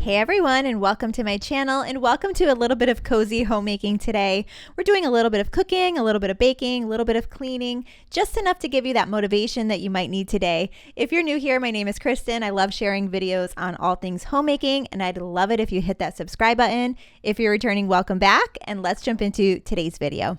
Hey everyone, and welcome to my channel, and welcome to a little bit of cozy homemaking today. We're doing a little bit of cooking, a little bit of baking, a little bit of cleaning, just enough to give you that motivation that you might need today. If you're new here, my name is Kristin. I love sharing videos on all things homemaking, and I'd love it if you hit that subscribe button. If you're returning, welcome back, and let's jump into today's video.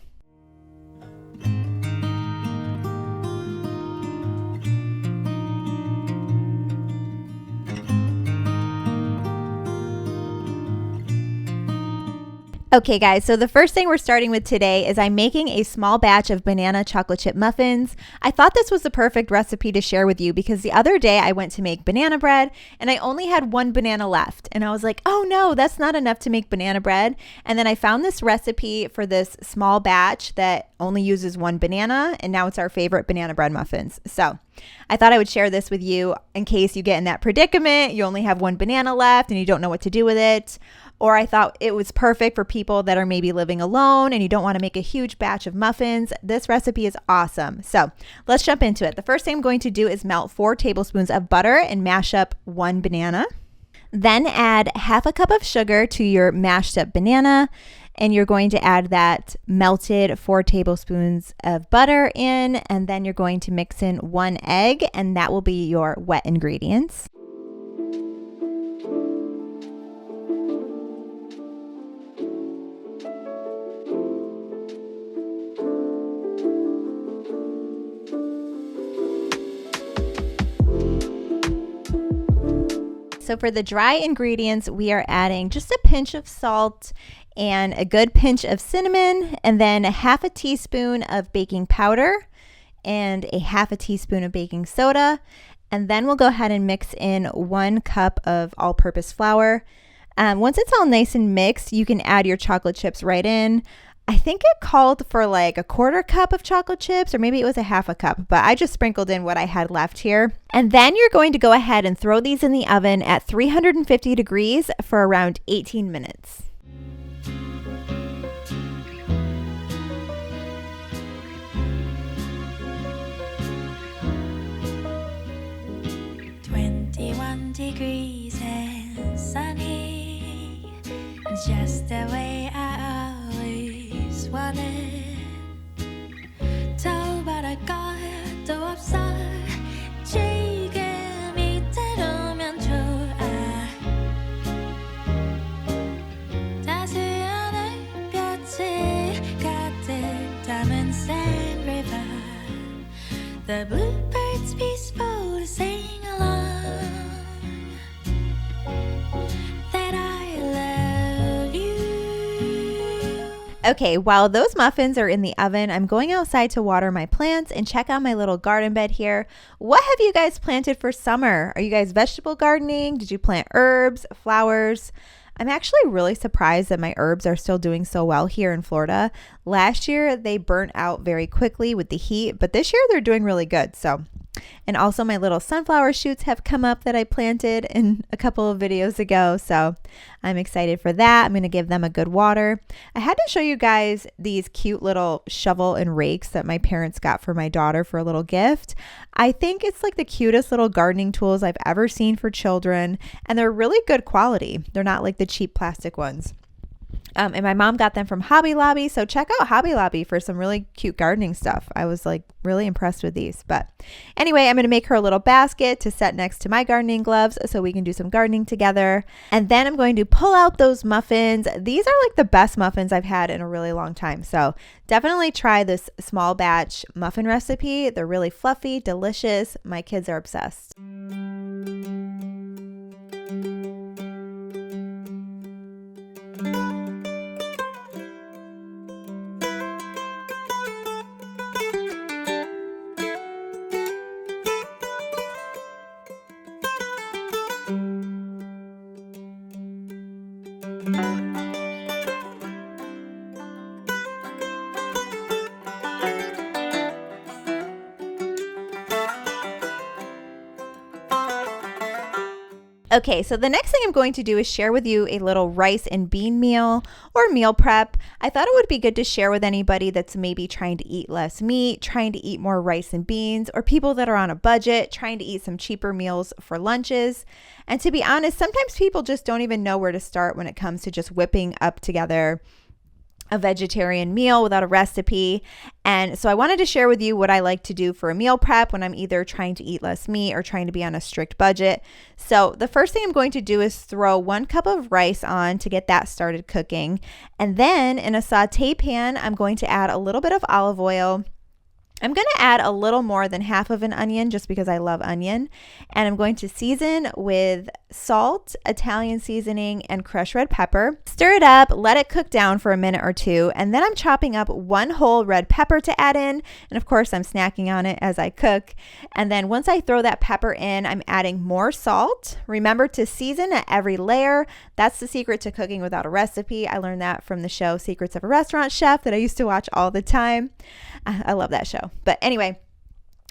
Okay guys, so the first thing we're starting with today is I'm making a small batch of banana chocolate chip muffins. I thought this was the perfect recipe to share with you because the other day I went to make banana bread and I only had one banana left. And I was like, oh no, that's not enough to make banana bread. And then I found this recipe for this small batch that only uses one banana, and now it's our favorite banana bread muffins. So I thought I would share this with you in case you get in that predicament, you only have one banana left and you don't know what to do with it. Or I thought it was perfect for people that are maybe living alone and you don't want to make a huge batch of muffins. This recipe is awesome. So let's jump into it. The first thing I'm going to do is melt 4 tablespoons of butter and mash up 1 banana. Then add half a cup of sugar to your mashed up banana. And you're going to add that melted 4 tablespoons of butter in. And then you're going to mix in 1 egg, and that will be your wet ingredients. So for the dry ingredients, we are adding just a pinch of salt and a good pinch of cinnamon, and then a half a teaspoon of baking powder and a half a teaspoon of baking soda. And then we'll go ahead and mix in 1 cup of all-purpose flour. Once it's all nice and mixed, you can add your chocolate chips right in. I think it called for like a 1/4 cup of chocolate chips, or maybe it was a half a cup, but I just sprinkled in what I had left here. And then you're going to go ahead and throw these in the oven at 350 degrees for around 18 minutes. Degrees and sunny, just the way I always wanted. 더바랄 없어 지금 이대로면 좋아. 따스한 햇볕이 가득 담은 sand river. The bluebirds peacefully sing along. Okay, while those muffins are in the oven, I'm going outside to water my plants and check out my little garden bed here. What have you guys planted for summer? Are you guys vegetable gardening? Did you plant herbs, flowers? I'm actually really surprised that my herbs are still doing so well here in Florida. Last year, they burnt out very quickly with the heat, but this year they're doing really good. And also my little sunflower shoots have come up that I planted in a couple of videos ago. So I'm excited for that. I'm going to give them a good water. I had to show you guys these cute little shovel and rakes that my parents got for my daughter for a little gift. I think it's like the cutest little gardening tools I've ever seen for children. And they're really good quality. They're not like the cheap plastic ones. And my mom got them from Hobby Lobby. So check out Hobby Lobby for some really cute gardening stuff. I was like really impressed with these. But anyway, I'm going to make her a little basket to set next to my gardening gloves so we can do some gardening together. And then I'm going to pull out those muffins. These are like the best muffins I've had in a really long time. So definitely try this small batch muffin recipe. They're really fluffy, delicious. My kids are obsessed. Okay, so the next thing I'm going to do is share with you a little rice and bean meal or meal prep. I thought it would be good to share with anybody that's maybe trying to eat less meat, trying to eat more rice and beans, or people that are on a budget, trying to eat some cheaper meals for lunches. And to be honest, sometimes people just don't even know where to start when it comes to just whipping up together a vegetarian meal without a recipe. And so I wanted to share with you what I like to do for a meal prep when I'm either trying to eat less meat or trying to be on a strict budget. So the first thing I'm going to do is throw 1 cup of rice on to get that started cooking. And then in a saute pan, I'm going to add a little bit of olive oil. I'm going to add a little more than half of an onion just because I love onion. And I'm going to season with salt, Italian seasoning, and crushed red pepper. Stir it up, let it cook down for a minute or two, and then I'm chopping up 1 whole red pepper to add in. And of course, I'm snacking on it as I cook. And then once I throw that pepper in, I'm adding more salt. Remember to season at every layer. That's the secret to cooking without a recipe. I learned that from the show Secrets of a Restaurant Chef that I used to watch all the time. I love that show. But anyway,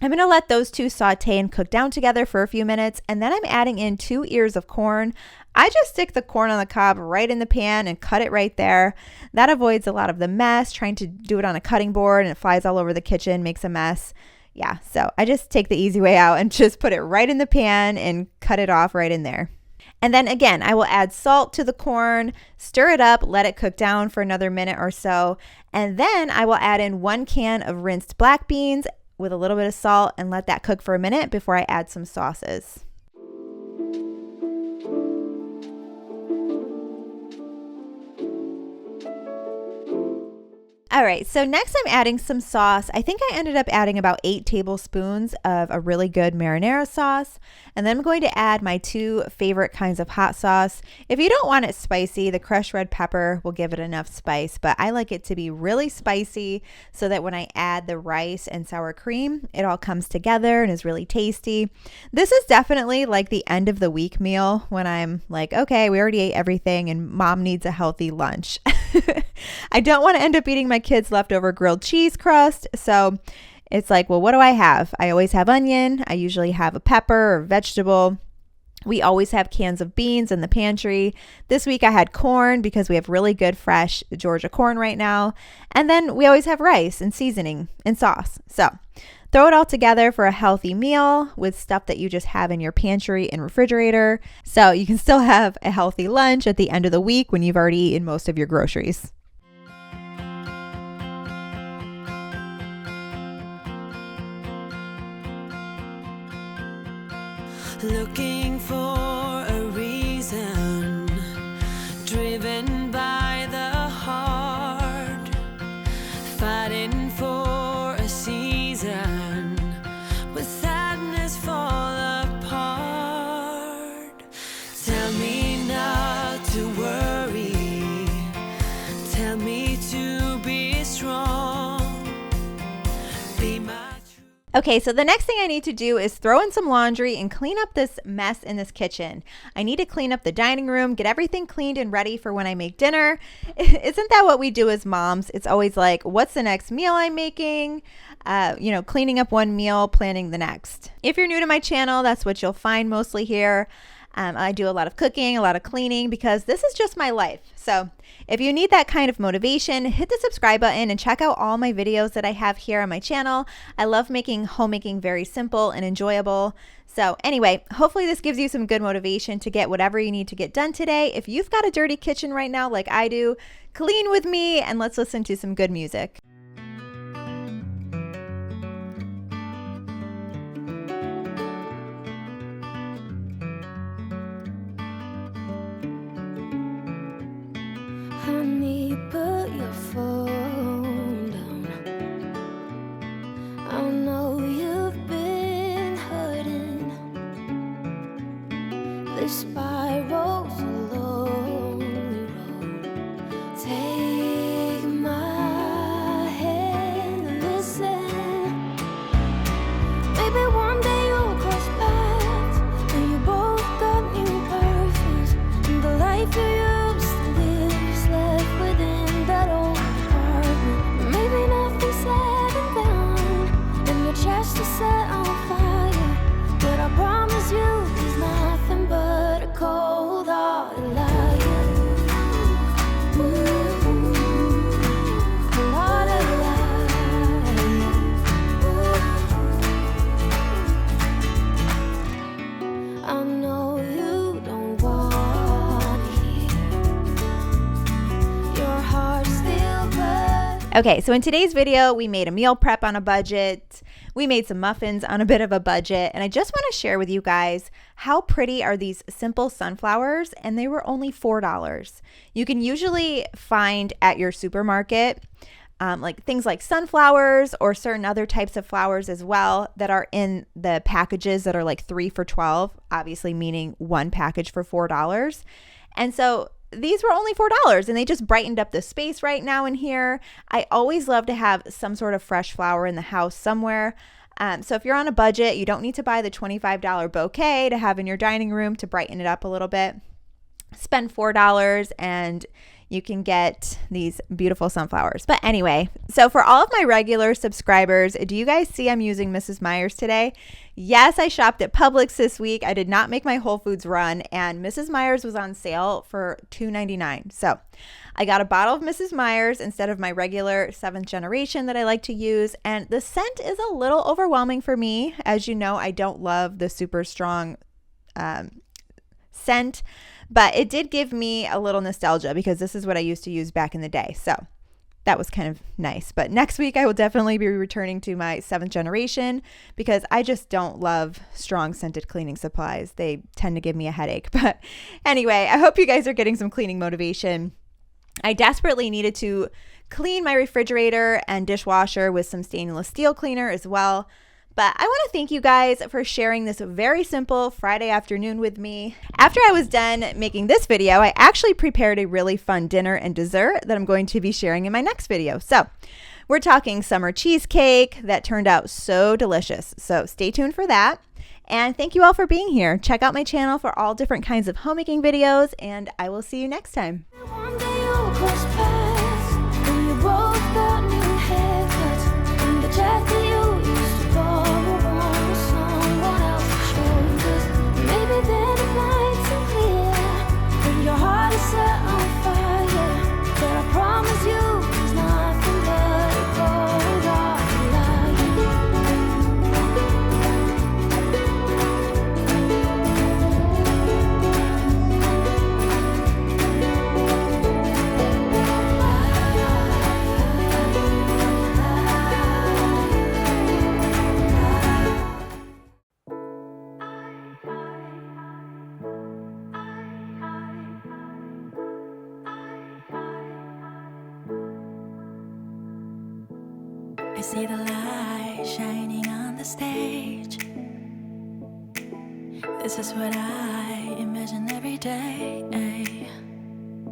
I'm going to let those two saute and cook down together for a few minutes, and then I'm adding in 2 ears of corn. I just stick the corn on the cob right in the pan and cut it right there. That avoids a lot of the mess, trying to do it on a cutting board and it flies all over the kitchen, makes a mess. Yeah, so I just take the easy way out and just put it right in the pan and cut it off right in there. And then again, I will add salt to the corn, stir it up, let it cook down for another minute or so. And then I will add in 1 can of rinsed black beans with a little bit of salt and let that cook for a minute before I add some sauces. All right, so next I'm adding some sauce. I think I ended up adding about 8 tablespoons of a really good marinara sauce. And then I'm going to add my 2 favorite kinds of hot sauce. If you don't want it spicy, the crushed red pepper will give it enough spice, but I like it to be really spicy so that when I add the rice and sour cream, it all comes together and is really tasty. This is definitely like the end of the week meal when I'm like, okay, we already ate everything and mom needs a healthy lunch. I don't want to end up eating my kids' leftover grilled cheese crust. So it's like, well, what do I have? I always have onion. I usually have a pepper or vegetable. We always have cans of beans in the pantry. This week I had corn because we have really good fresh Georgia corn right now. And then we always have rice and seasoning and sauce. So throw it all together for a healthy meal with stuff that you just have in your pantry and refrigerator. So you can still have a healthy lunch at the end of the week when you've already eaten most of your groceries. Looking for a reason, driven by the heart, fighting for a season, with sadness fall apart. Tell me not to worry, tell me to be strong, be my Okay, so the next thing I need to do is throw in some laundry and clean up this mess in this kitchen. I need to clean up the dining room, get everything cleaned and ready for when I make dinner. Isn't that what we do as moms? It's always like, what's the next meal I'm making? Cleaning up one meal, planning the next. If you're new to my channel, that's what you'll find mostly here. I do a lot of cooking, a lot of cleaning because this is just my life. So if you need that kind of motivation, hit the subscribe button and check out all my videos that I have here on my channel. I love making homemaking very simple and enjoyable. So anyway, hopefully this gives you some good motivation to get whatever you need to get done today. If you've got a dirty kitchen right now like I do, clean with me and let's listen to some good music. Honey, put your phone down. I know you've been hurting. This spiral's a lonely road. Take my Okay, so in today's video, we made a meal prep on a budget. We made some muffins on a bit of a budget, and I just want to share with you guys how pretty are these simple sunflowers, and they were only $4. You can usually find at your supermarket like things like sunflowers or certain other types of flowers as well that are in the packages that are like 3 for $12, obviously meaning one package for $4. And so these were only $4 and they just brightened up the space right now in here. I always love to have some sort of fresh flower in the house somewhere. So if you're on a budget, you don't need to buy the $25 bouquet to have in your dining room to brighten it up a little bit. Spend $4 and you can get these beautiful sunflowers. But anyway, so for all of my regular subscribers, do you guys see I'm using Mrs. Meyer's today? Yes, I shopped at Publix this week. I did not make my Whole Foods run, and Mrs. Meyer's was on sale for $2.99. So I got a bottle of Mrs. Meyer's instead of my regular 7th generation that I like to use, and the scent is a little overwhelming for me. As you know, I don't love the super strong scent, but it did give me a little nostalgia because this is what I used to use back in the day. So that was kind of nice. But next week I will definitely be returning to my 7th generation because I just don't love strong scented cleaning supplies. They tend to give me a headache. But anyway, I hope you guys are getting some cleaning motivation. I desperately needed to clean my refrigerator and dishwasher with some stainless steel cleaner as well. But I want to thank you guys for sharing this very simple Friday afternoon with me. After I was done making this video, I actually prepared a really fun dinner and dessert that I'm going to be sharing in my next video. So we're talking summer cheesecake that turned out so delicious. So stay tuned for that. And thank you all for being here. Check out my channel for all different kinds of homemaking videos, and I will see you next time. One day you'll cross paths, and you both got new haircuts, and the jacket you used to borrow on someone else's shoulders. Maybe then it might seem clear when your heart is set on fire, that I promise you is nothing but a cold hard lie. I see the light shining on the stage. This is what I imagine every day.